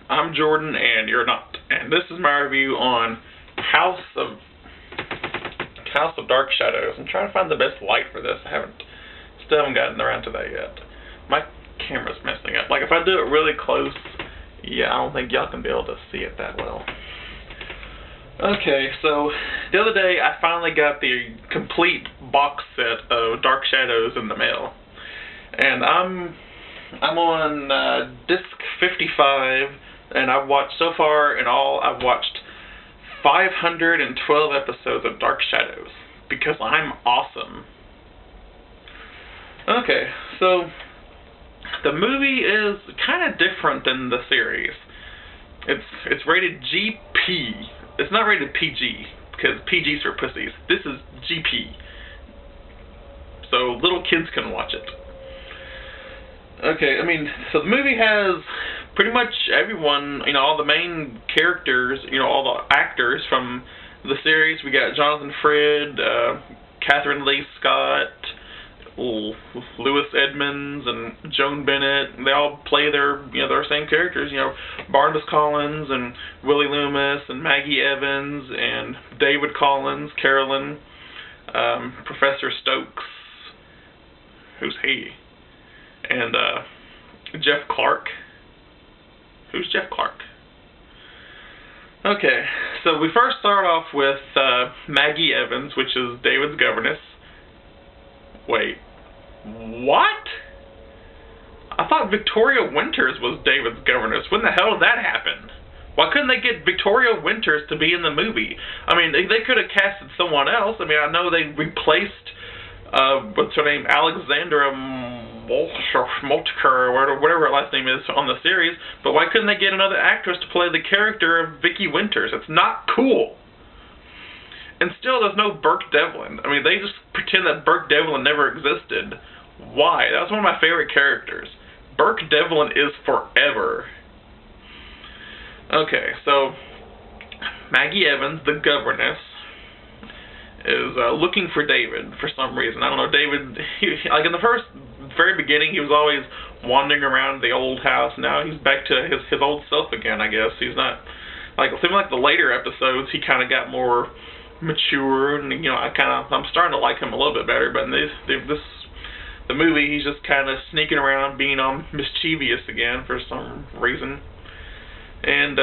I'm Jordan, and you're not. And this is my review on House of Dark Shadows. I'm trying to find the best light for this. Still haven't gotten around to that yet. My camera's messing up. Like, if I do it really close, yeah, I don't think y'all can be able to see it that well. Okay, so the other day I finally got the complete box set of Dark Shadows in the mail, and I'm on disc 55, and I've watched so far in all. I've watched 512 episodes of Dark Shadows because I'm awesome. Okay, so the movie is kind of different than the series. It's rated GP. It's not rated PG, because PG's for pussies. This is GP. So little kids can watch it. Okay, I mean, so the movie has pretty much everyone, all the main characters, all the actors from the series. We got Jonathan Frid, Catherine Lee Scott, Lewis Edmonds, and Joan Bennett. They all play their same characters. Barnabas Collins and Willie Loomis and Maggie Evans and David Collins, Carolyn, Professor Stokes, who's he, and Jeff Clark. Who's Jeff Clark? Okay, so we first start off with Maggie Evans, which is David's governess. Wait, what? I thought Victoria Winters was David's governess. When the hell did that happen? Why couldn't they get Victoria Winters to be in the movie? I mean, they could have casted someone else. I mean, I know they replaced, what's her name, Alexandra Moltker, or whatever her last name is on the series, but why couldn't they get another actress to play the character of Vicky Winters? It's not cool. And still, there's no Burke Devlin. I mean, they just pretend that Burke Devlin never existed. Why? That was one of my favorite characters. Burke Devlin is forever. Okay, so Maggie Evans, the governess, is looking for David for some reason. I don't know, David, like in the very beginning, he was always wandering around the old house. Now he's back to his old self again, I guess. He's not, like, it seemed like the later episodes, he kind of got more mature, and I'm starting to like him a little bit better, but in the movie, he's just kind of sneaking around, being all mischievous again for some reason. And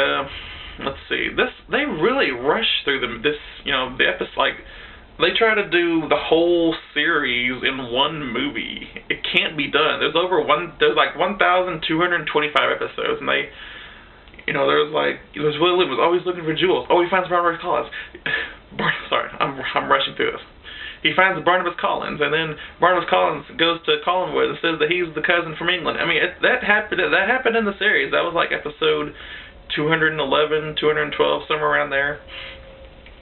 let's see, they really rush through the episode. Like, they try to do the whole series in one movie. It can't be done. There's like 1,225 episodes, and they, there's Willie was always looking for jewels. Oh, he finds Barnabas Collins. Sorry, I'm rushing through this. He finds Barnabas Collins, and then Barnabas Collins goes to Collinwood and says that he's the cousin from England. I mean, that happened in the series. That was like episode 211, 212, somewhere around there.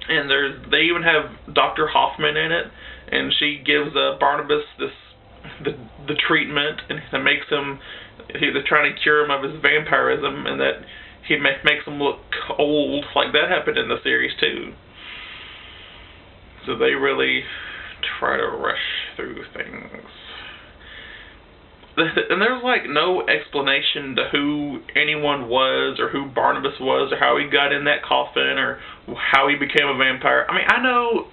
And they even have Dr. Hoffman in it, and she gives Barnabas the treatment, and that makes him, they're trying to cure him of his vampirism, and that he makes him look old. Like, that happened in the series too. So they really try to rush through things. And there's like no explanation to who anyone was, or who Barnabas was, or how he got in that coffin, or how he became a vampire. I mean, I know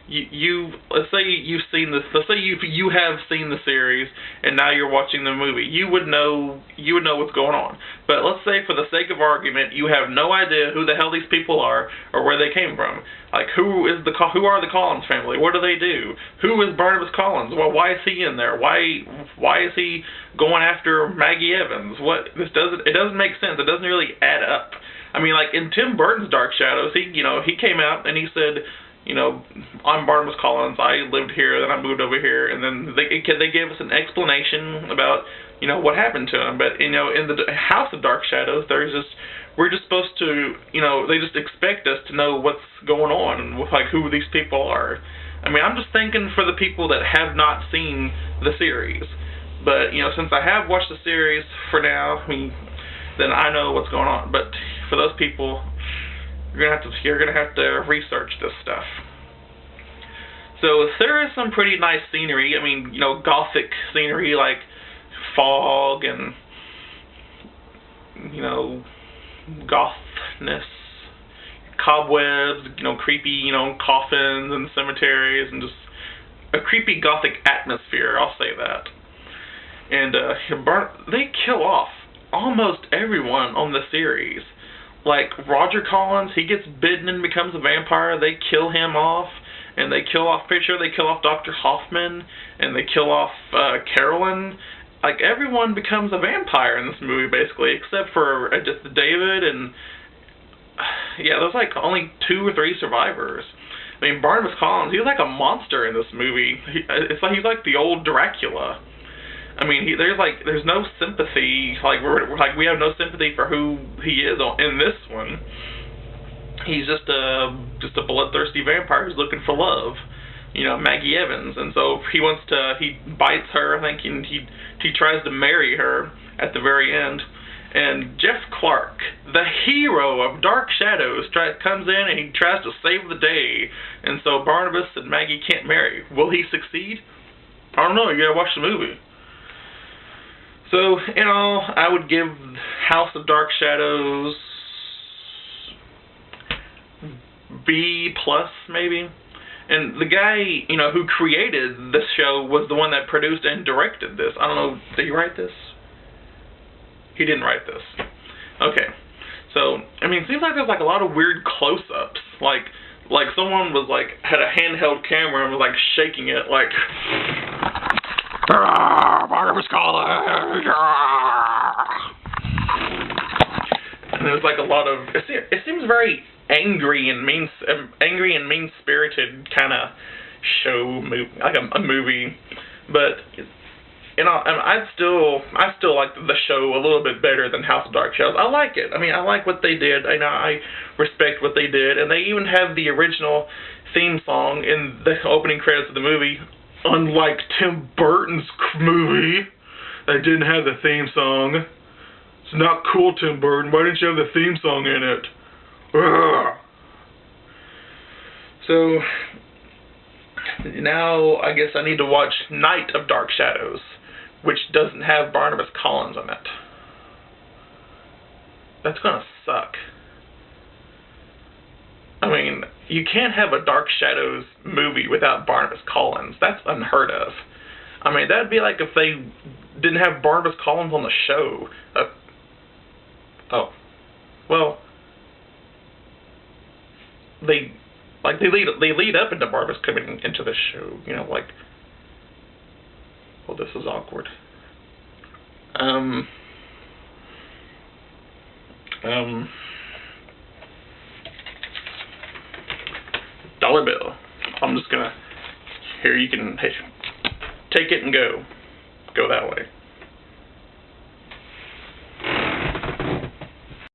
let's say you've seen this. Let's say you have seen the series, and now you're watching the movie. You would know what's going on. But let's say, for the sake of argument, you have no idea who the hell these people are or where they came from. Like, who are the Collins family? What do they do? Who is Barnabas Collins? Well, why is he in there? Why is he going after Maggie Evans? It doesn't make sense. It doesn't really add up. I mean, like in Tim Burton's Dark Shadows, he came out and he said, I'm Barnabas Collins, I lived here, then I moved over here, and then they gave us an explanation about, what happened to him. But, in the House of Dark Shadows, we're just supposed to, they just expect us to know what's going on, and like who these people are. I mean, I'm just thinking for the people that have not seen the series. But, since I have watched the series for now, then I know what's going on. But for those people, you're gonna have to research this stuff. So there is some pretty nice scenery. I mean, gothic scenery, like fog and gothness, cobwebs, creepy, coffins and cemeteries, and just a creepy gothic atmosphere, I'll say that. And they kill off almost everyone on the series. Like Roger Collins, he gets bitten and becomes a vampire, they kill him off, and they kill off Dr. Hoffman, and they kill off Carolyn. Like, everyone becomes a vampire in this movie, basically, except for just David, and yeah, there's like only 2 or 3 survivors. I mean, Barnabas Collins, he's like a monster in this movie. It's like he's like the old Dracula. I mean, there's no sympathy. We have no sympathy for who he is in this one. He's just a bloodthirsty vampire who's looking for love. Maggie Evans, and so he bites her, I think, and he tries to marry her at the very end. And Jeff Clark, the hero of Dark Shadows, comes in and he tries to save the day. And so Barnabas and Maggie can't marry. Will he succeed? I don't know. You gotta watch the movie. So, I would give House of Dark Shadows B+, maybe. And the guy, who created this show was the one that produced and directed this. I don't know, did he write this? He didn't write this. Okay. So, I mean, it seems like there's like a lot of weird close-ups. Like someone was had a handheld camera and was shaking it Barnabas Collins. And there's a lot of, it seems very angry and mean-spirited kind of show movie, like a movie. But I still like the show a little bit better than House of Dark Shadows. I like it. I mean, I like what they did. I respect what they did, and they even have the original theme song in the opening credits of the movie. Unlike Tim Burton's movie, that didn't have the theme song. It's not cool, Tim Burton. Why didn't you have the theme song in it? Ugh. So now I guess I need to watch Night of Dark Shadows, which doesn't have Barnabas Collins in it. That's gonna suck. I mean, you can't have a Dark Shadows movie without Barnabas Collins. That's unheard of. I mean, that'd be like if they didn't have Barnabas Collins on the show. Well, they lead up into Barnabas coming into the show. Well, this is awkward. $1 bill. I'm just gonna, here, you can take it and go that way.